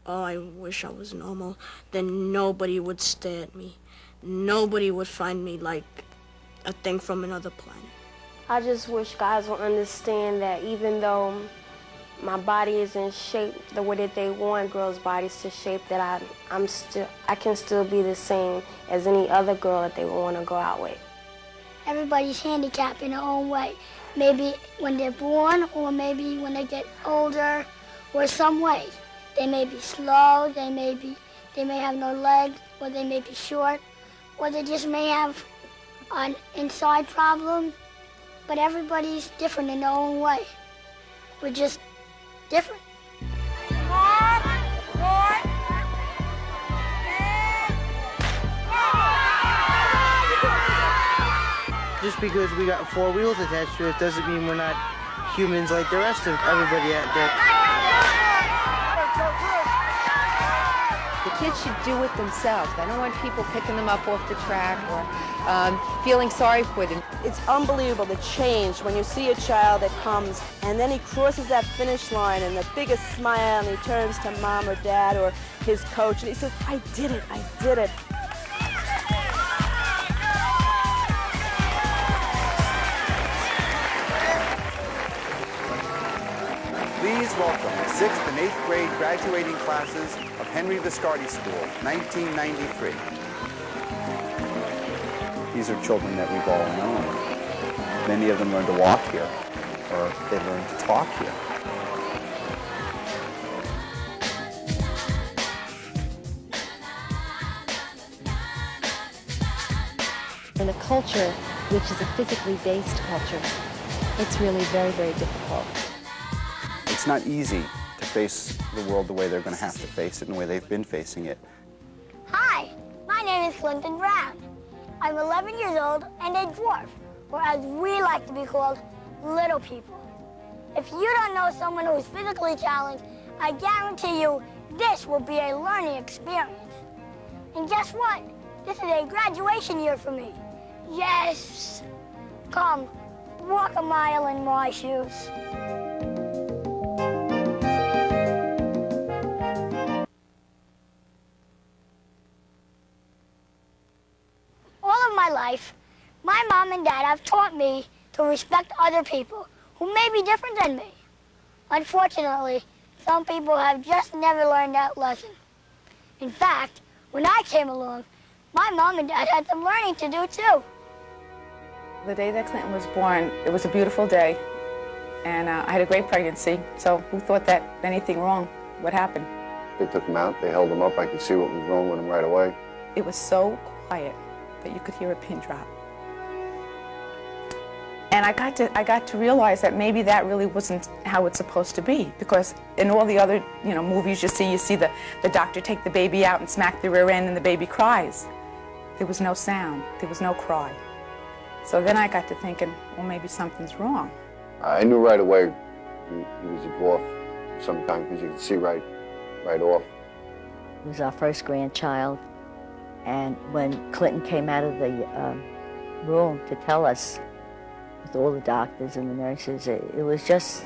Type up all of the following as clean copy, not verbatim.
oh, I wish I was normal, then nobody would stare at me. Nobody would find me like a thing from another planet. I just wish guys would understand that even though my body isn't shaped the way that they want girls' bodies to shape, that I can still be the same as any other girl that they would want to go out with. Everybody's handicapped in their own way. Maybe when they're born, or maybe when they get older, or some way. They may be slow, they may have no legs, or they may be short, or they just may have an inside problem. But everybody's different in their own way. We're just different. Just because we got 4 wheels attached to it doesn't mean we're not humans like the rest of everybody out there. The kids should do it themselves. I don't want people picking them up off the track or feeling sorry for them. It's unbelievable the change when you see a child that comes and then he crosses that finish line and the biggest smile, and he turns to mom or dad or his coach and he says, I did it, I did it. Please welcome the 6th and 8th grade graduating classes of Henry Viscardi School, 1993. These are children that we've all known. Many of them learned to walk here, or they learned to talk here. In a culture which is a physically based culture, it's really very, very difficult. It's not easy to face the world the way they're going to have to face it and the way they've been facing it. Hi, my name is Clinton Brown. I'm 11 years old and a dwarf, or as we like to be called, little people. If you don't know someone who is physically challenged, I guarantee you this will be a learning experience. And guess what? This is a graduation year for me. Yes. Come, walk a mile in my shoes. All of my life, my mom and dad have taught me to respect other people who may be different than me. Unfortunately, some people have just never learned that lesson. In fact, when I came along, my mom and dad had some learning to do too. The day that Clinton was born, it was a beautiful day, and I had a great pregnancy, so who thought that anything wrong would happen? They took him out, they held him up, I could see what was wrong with him right away. It was so quiet that you could hear a pin drop. And I got to realize that maybe that really wasn't how it's supposed to be, because in all the other movies you see the doctor take the baby out and smack the rear end and the baby cries. There was no sound, there was no cry. So then I got to thinking, well, maybe something's wrong. I knew right away he was a dwarf sometimes, because you could see right off. He was our first grandchild, and when Clinton came out of the room to tell us, with all the doctors and the nurses, it was just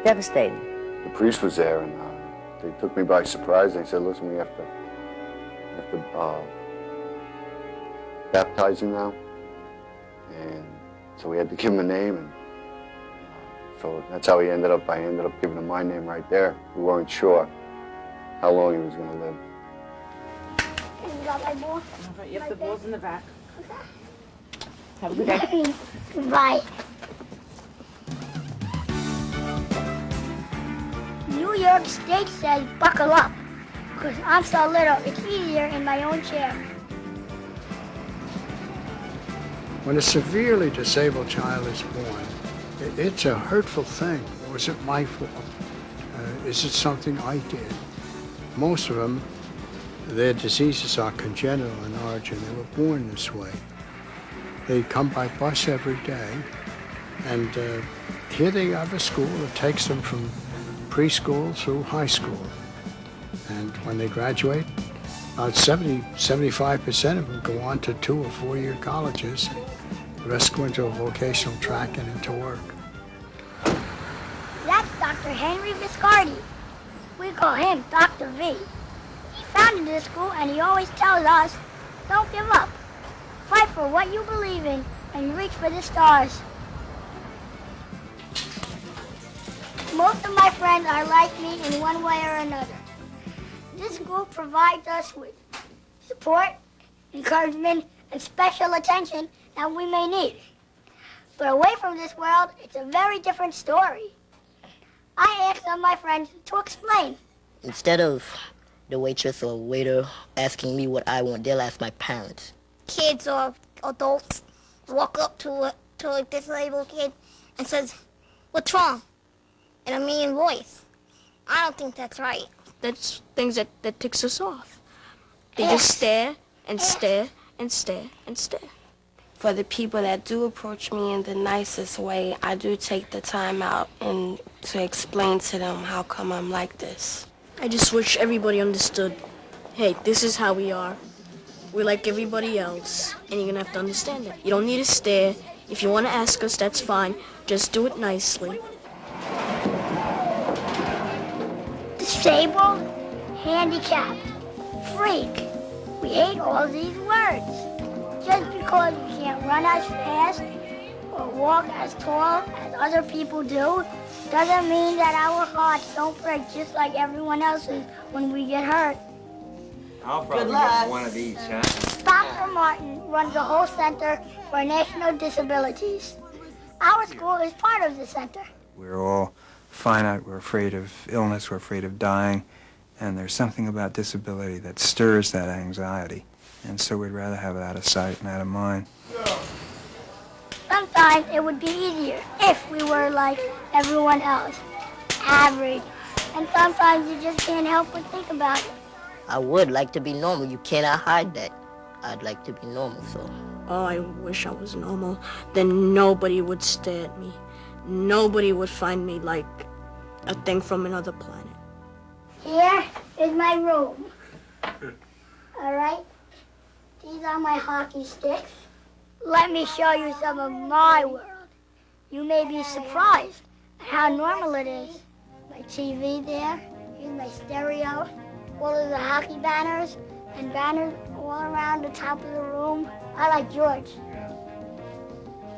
devastating. The priest was there, and they took me by surprise. They said, listen, we have to baptize him now. And so we had to give him a name, and so that's how I ended up giving him my name right there. We weren't sure how long he was going to live. You got my ball? Yep, the ball's in the back. Okay. Have a good day. Goodbye. New York State says buckle up, because I'm so little, it's easier in my own chair. When a severely disabled child is born, it's a hurtful thing. Was it my fault? Is it something I did? Most of them, their diseases are congenital in origin. They were born this way. They come by bus every day, and here they have a school that takes them from preschool through high school. And when they graduate, about 75% of them go on to 2 or 4 year colleges. The rest go into a vocational track and into work. That's Dr. Henry Viscardi. We call him Dr. V. He founded this school and he always tells us, don't give up. Fight for what you believe in and reach for the stars. Most of my friends are like me in one way or another. This school provides us with support, encouragement, and special attention that we may need. But away from this world, it's a very different story. I asked some of my friends to explain. Instead of the waitress or waiter asking me what I want, they'll ask my parents. Kids or adults walk up to a disabled kid and says, "What's wrong?" in a mean voice. I don't think that's right. That's things that ticks us off. They just stare and stare and stare and stare. For the people that do approach me in the nicest way, I do take the time out and to explain to them how come I'm like this. I just wish everybody understood, hey, this is how we are. We're like everybody else, and you're gonna have to understand it. You don't need to stare. If you want to ask us, that's fine. Just do it nicely. Disabled, handicapped, freak. We hate all these words. Just because we can't run as fast or walk as tall as other people do, doesn't mean that our hearts don't break just like everyone else's when we get hurt. I'll probably get one of each, huh? Dr. Martin runs the whole Center for National Disabilities. Our school is part of the center. We're all finite, we're afraid of illness, we're afraid of dying, and there's something about disability that stirs that anxiety. And so we'd rather have it out of sight and out of mind. Sometimes it would be easier if we were like everyone else, average. And sometimes you just can't help but think about it. I would like to be normal. You cannot hide that. I'd like to be normal, so. Oh, I wish I was normal. Then nobody would stare at me. Nobody would find me like a thing from another planet. Here is my room. All right? These are my hockey sticks. Let me show you some of my world. You may be surprised at how normal it is. My TV there, here's my stereo, all of the hockey banners, and banners all around the top of the room. I like George.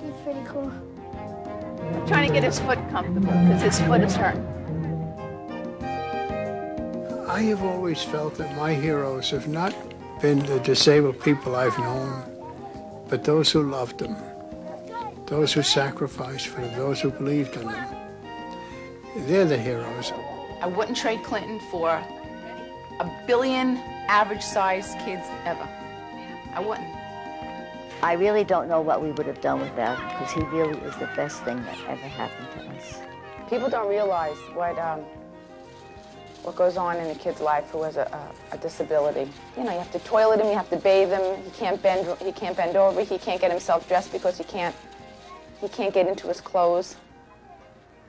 He's pretty cool. I'm trying to get his foot comfortable because his foot is hurt. I have always felt that my heroes have not been the disabled people I've known, but those who loved them, those who sacrificed for them, those who believed in them. They're the heroes. I wouldn't trade Clinton for 1 billion average-sized kids ever. I wouldn't. I really don't know what we would have done without him, because he really is the best thing that ever happened to us. People don't realize what goes on in a kid's life who has a disability. You know, you have to toilet him, you have to bathe him, he can't bend over, he can't get himself dressed because he can't get into his clothes.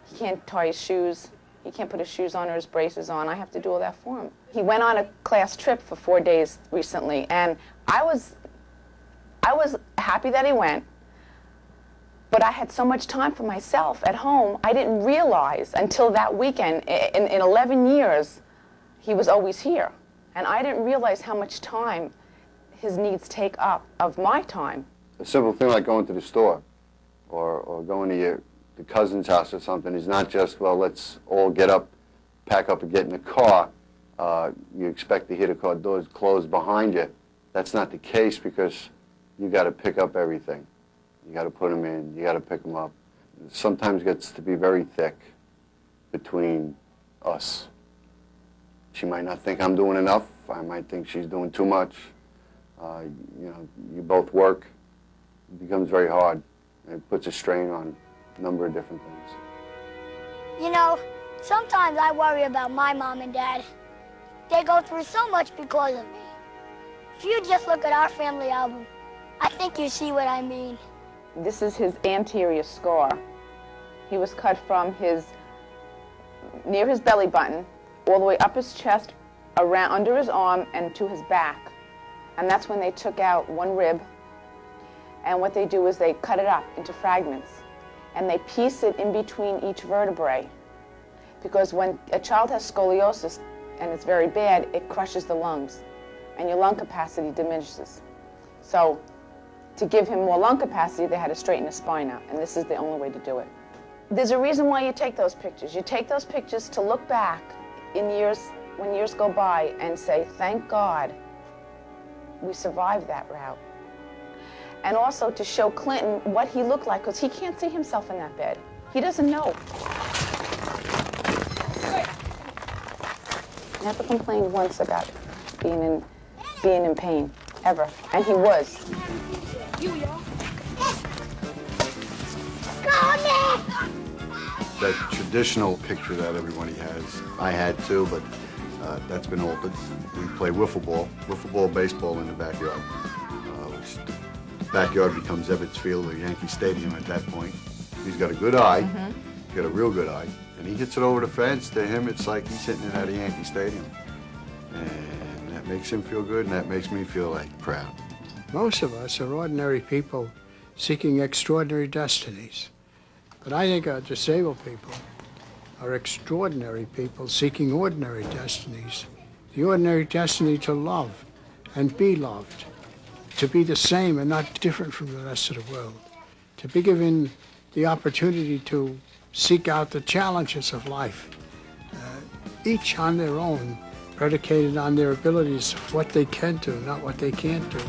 He can't tie his shoes. He can't put his shoes on or his braces on. I have to do all that for him. He went on a class trip for 4 days recently, and I was happy that he went, but I had so much time for myself at home, I didn't realize until that weekend, in 11 years, he was always here. And I didn't realize how much time his needs take up of my time. A simple thing like going to the store or going to the cousin's house or something is not just, well, let's all get up, pack up and get in the car. You expect to hear the car doors close behind you. That's not the case because you got to pick up everything. You got to put them in, you got to pick them up. It sometimes gets to be very thick between us. She might not think I'm doing enough. I might think she's doing too much. You know, you both work. It becomes very hard. It puts a strain on a number of different things. You know, sometimes I worry about my mom and dad. They go through so much because of me. If you just look at our family album, I think you see what I mean. This is his anterior scar. He was cut from near his belly button, all the way up his chest, around under his arm, and to his back. And that's when they took out one rib. And what they do is they cut it up into fragments. And they piece it in between each vertebrae because when a child has scoliosis and it's very bad, it crushes the lungs, and your lung capacity diminishes. So to give him more lung capacity, they had to straighten his spine out, and this is the only way to do it. There's a reason why you take those pictures. You take those pictures to look back in years, when years go by, and say, thank God we survived that route. And also to show Clinton what he looked like, because he can't see himself in that bed. He doesn't know. Never complained once about being in pain, ever. And he was. That traditional picture that everybody has, I had too, but that's been altered. We play wiffle ball, baseball in the backyard. The backyard becomes Ebbets Field or Yankee Stadium at that point. He's got a good eye, he's got a real good eye, and he hits it over the fence. To him, it's like he's hitting it at a Yankee Stadium. And that makes him feel good, and that makes me feel like proud. Most of us are ordinary people seeking extraordinary destinies. But I think our disabled people are extraordinary people seeking ordinary destinies. The ordinary destiny to love and be loved, to be the same and not different from the rest of the world, to be given the opportunity to seek out the challenges of life, each on their own, predicated on their abilities of what they can do, not what they can't do.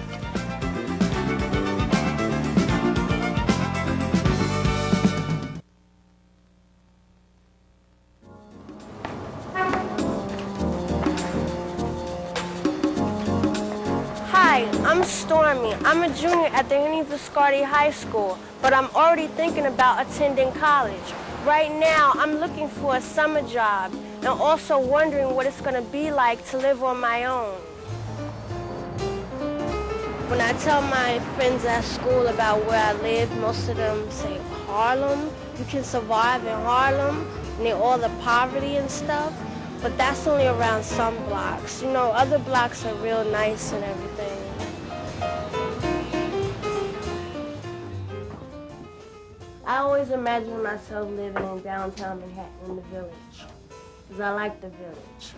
Hi, I'm Stormy. I'm a junior at the Henry Viscardi High School, but I'm already thinking about attending college. Right now, I'm looking for a summer job and also wondering what it's going to be like to live on my own. When I tell my friends at school about where I live, most of them say, Harlem? You can survive in Harlem, near all the poverty and stuff. But that's only around some blocks. You know, other blocks are real nice and everything. I always imagine myself living in downtown Manhattan in the village, because I like the village.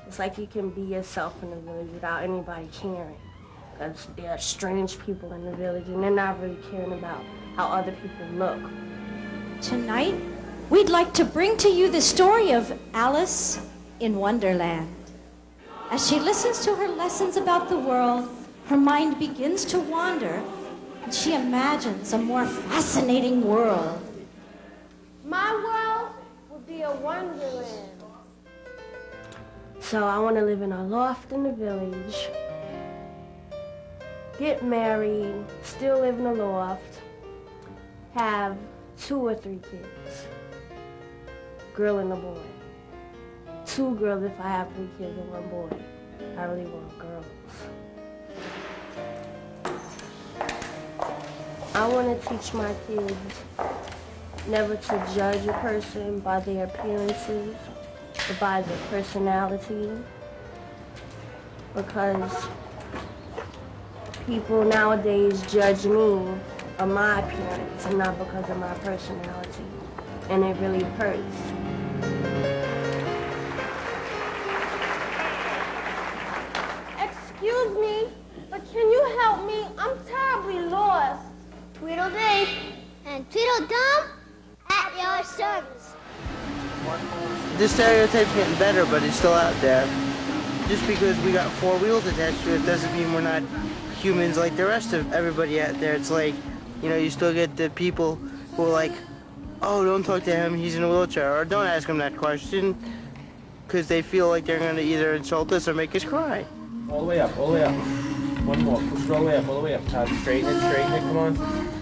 It's like you can be yourself in the village without anybody caring, because there are strange people in the village and they're not really caring about how other people look. Tonight, we'd like to bring to you the story of Alice in Wonderland. As she listens to her lessons about the world, her mind begins to wander, and she imagines a more fascinating world. My world would be a wonderland. So I want to live in a loft in the village, get married, still live in a loft, have 2 or 3 kids, girl and a boy. 2 girls if I have 3 kids and 1 boy. I really want girls. I want to teach my kids never to judge a person by their appearances or by their personality, because people nowadays judge me on my appearance and not because of my personality, and it really hurts. Excuse me, but can you help me? I'm terribly lost. Tweedledee and Tweedledum at your service. The stereotype's getting better, but it's still out there. Just because we got 4 wheels attached to it doesn't mean we're not humans like the rest of everybody out there. It's like, you know, you still get the people who are like, oh, don't talk to him, he's in a wheelchair, or don't ask him that question, because they feel like they're going to either insult us or make us cry. All the way up, all the way up. One more. Push it all the way up, all the way up. Todd, straighten it, come on.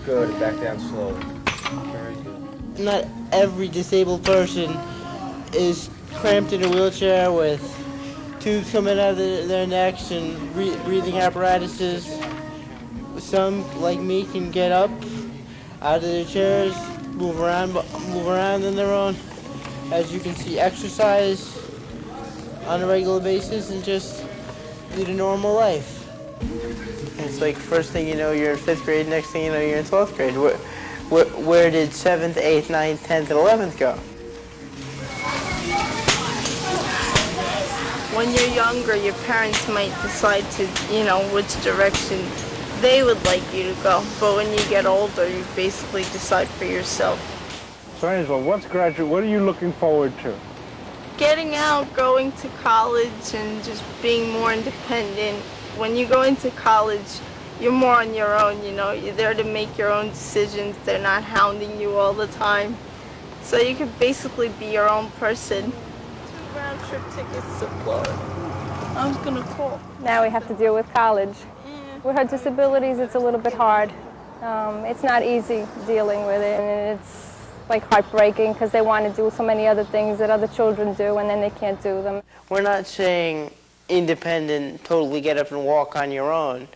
Good, back down slowly. Very good. Not every disabled person is cramped in a wheelchair with tubes coming out of their necks and breathing apparatuses. Some, like me, can get up out of their chairs, move around on their own. As you can see, exercise on a regular basis and just lead a normal life. It's like first thing you know, you're in 5th grade, next thing you know, you're in 12th grade. Where did 7th, 8th, 9th, 10th, and 11th go? when you're younger, your parents might decide to, you know, which direction they would like you to go. But when you get older, you basically decide for yourself. So Angela, what are you looking forward to? Getting out, going to college, and just being more independent. When you go into college, you're more on your own, you know. You're there to make your own decisions. They're not hounding you all the time. So you can basically be your own person. 2 round-trip tickets to Florida. I was gonna call. Now we have to deal with college. With her disabilities, it's a little bit hard. It's not easy dealing with it, and it's like heartbreaking because they want to do so many other things that other children do, and then they can't do them. We're not saying independent, totally get up and walk on your own.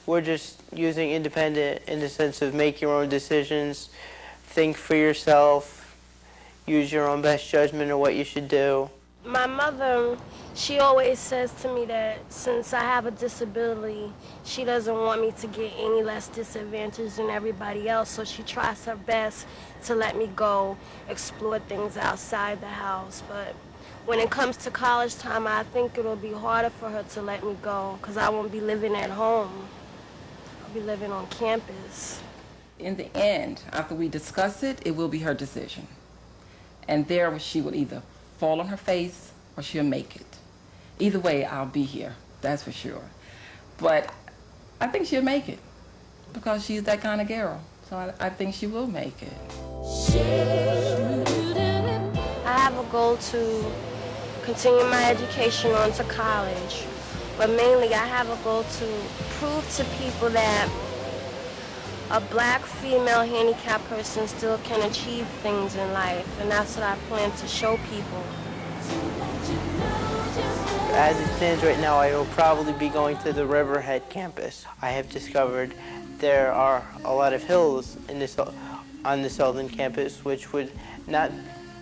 We're just using independent in the sense of make your own decisions, think for yourself, use your own best judgment of what you should do. My mother, she always says to me that since I have a disability, she doesn't want me to get any less disadvantaged than everybody else, so she tries her best to let me go explore things outside the house. But when it comes to college time, I think it'll be harder for her to let me go because I won't be living at home. I'll be living on campus. In the end, after we discuss it, it will be her decision. And there she will either fall on her face or she'll make it. Either way, I'll be here, that's for sure. But I think she'll make it because she's that kind of girl. So I think she will make it. I have a goal to continue my education on to college, but mainly I have a goal to prove to people that a black female handicapped person still can achieve things in life, and that's what I plan to show people. As it stands right now, I will probably be going to the Riverhead campus. I have discovered there are a lot of hills on the southern campus, which would not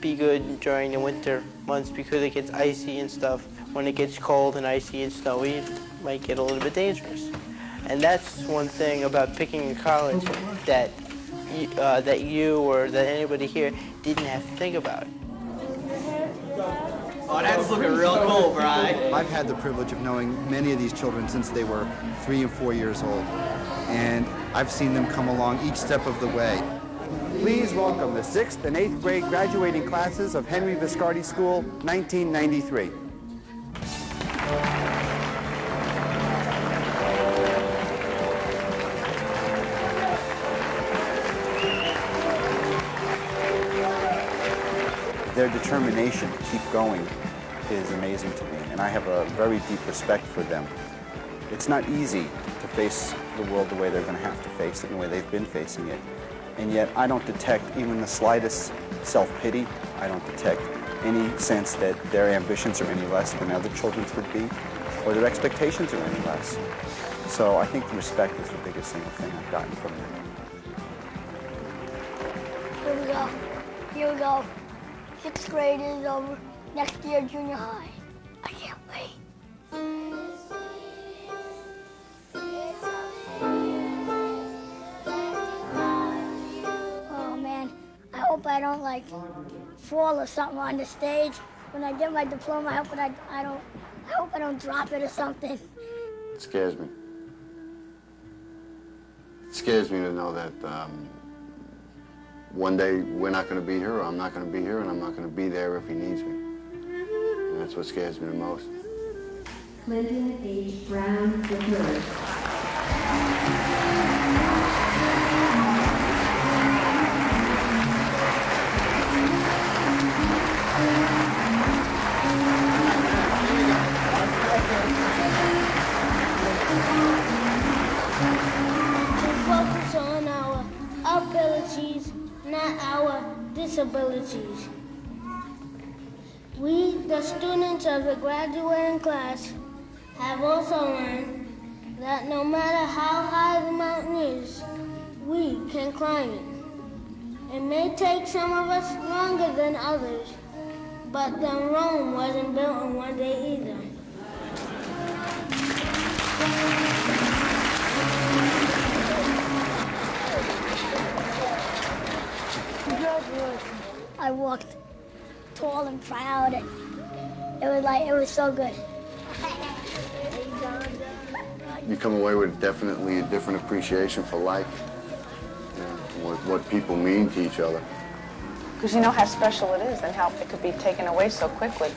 be good during the winter months because it gets icy and stuff. When it gets cold and icy and snowy, it might get a little bit dangerous. And that's one thing about picking a college that you or that anybody here didn't have to think about. Oh, that's looking real cool, Brian. I've had the privilege of knowing many of these children since they were 3 and 4 years old, and I've seen them come along each step of the way. Please welcome the 6th and 8th grade graduating classes of Henry Viscardi School, 1993. Their determination to keep going is amazing to me, and I have a very deep respect for them. It's not easy to face the world the way they're going to have to face it and the way they've been facing it. And yet I don't detect even the slightest self-pity. I don't detect any sense that their ambitions are any less than other children's would be, or their expectations are any less. So I think the respect is the biggest single thing I've gotten from them. Here we go. Here we go. 6th grade is over. Next year, junior high. I can't wait. Oh man, I hope I don't like fall or something on the stage. When I get my diploma, I hope I don't drop it or something. It scares me. It scares me to know that one day we're not going to be here, or I'm not going to be here, and I'm not going to be there if he needs me. And that's what scares me the most. Clinton H. Brown III. Focus on our abilities, not our disabilities. We, the students of the graduating class, have also learned that no matter how high the mountain is, we can climb it. It may take some of us longer than others, but then Rome wasn't built in one day either. I walked tall and proud, and it was so good. you come away with definitely a different appreciation for life, you know, what people mean to each other. Because you know how special it is and how it could be taken away so quickly.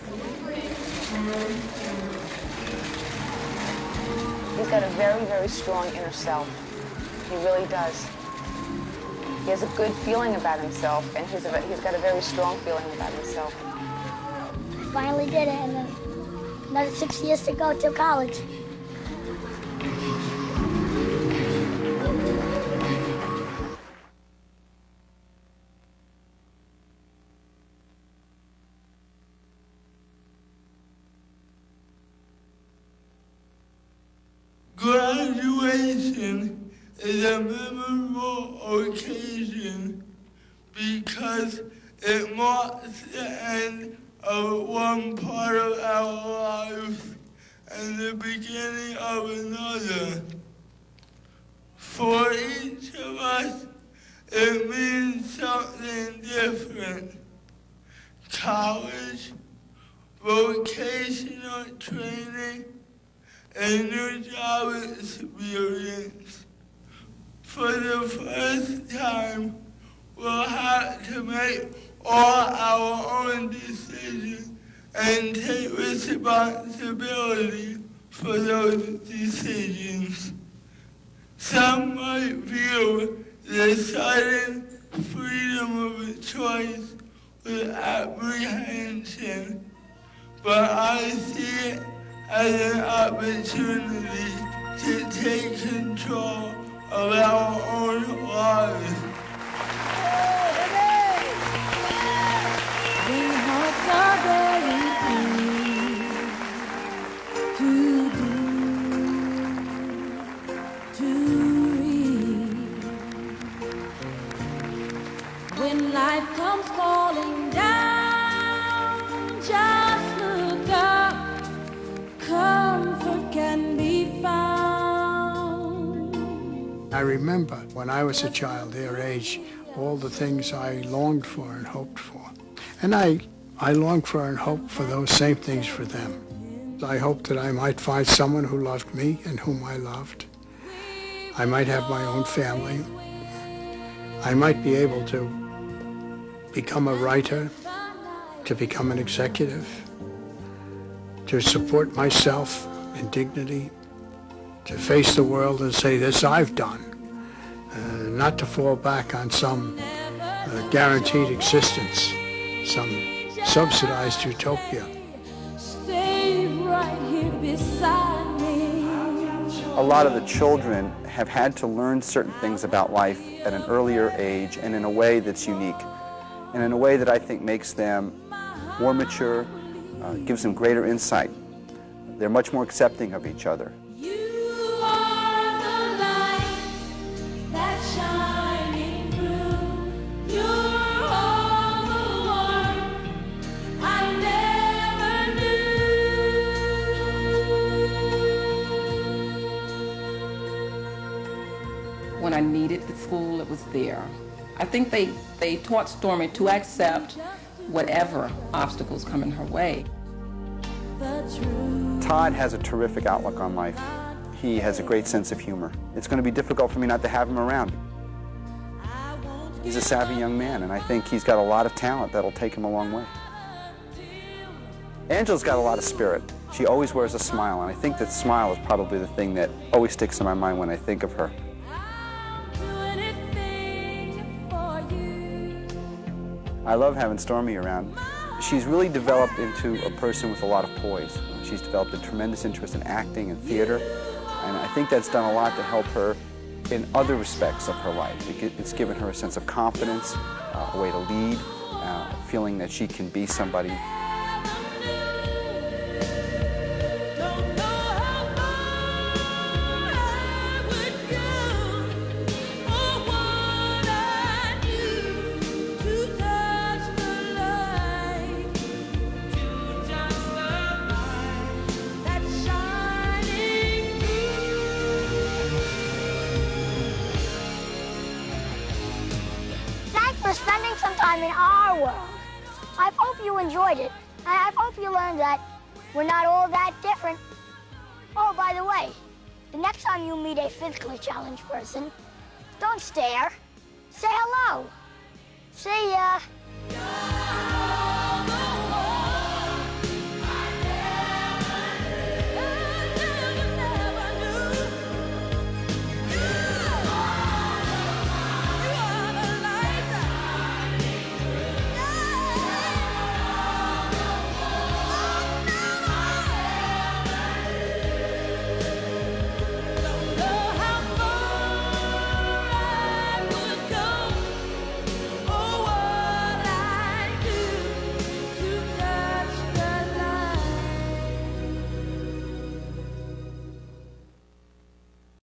He's got a very, very strong inner self. He really does. He has a good feeling about himself, and he's got a very strong feeling about himself. I finally did it, and then another 6 years to go to college. Graduation is a memorable occasion because it marks the end of one part of our lives and the beginning of another. For each of us, it means something different. College, vocational training, a new job experience. For the first time, we'll have to make all our own decisions and take responsibility for those decisions. Some might view the sudden freedom of choice with apprehension, but I see it as an opportunity to take control of our own lives. We hearts are very free to read. When life comes falling down, just look up. Comfort can be found. I remember when I was a child, their age, all the things I longed for and hoped for. And I longed for and hoped for those same things for them. I hoped that I might find someone who loved me and whom I loved. I might have my own family. I might be able to become a writer, to become an executive, to support myself in dignity, to face the world and say, this I've done, not to fall back on some guaranteed existence, some subsidized utopia. Stay right here beside me. A lot of the children have had to learn certain things about life at an earlier age and in a way that's unique, and in a way that I think makes them more mature, gives them greater insight. They're much more accepting of each other. When I needed the school, it was there. I think they taught Stormy to accept whatever obstacles come in her way. Todd has a terrific outlook on life. He has a great sense of humor. It's going to be difficult for me not to have him around. He's a savvy young man, and I think he's got a lot of talent that'll take him a long way. Angela's got a lot of spirit. She always wears a smile, and I think that smile is probably the thing that always sticks in my mind when I think of her. I love having Stormy around. She's really developed into a person with a lot of poise. She's developed a tremendous interest in acting and theater, and I think that's done a lot to help her in other respects of her life. It's given her a sense of confidence, a way to lead, feeling that she can be somebody. Spending some time in our world. I hope you enjoyed it, and I hope you learned that we're not all that different. Oh, by the way, The next time you meet a physically challenged person, don't stare. Say hello. See ya.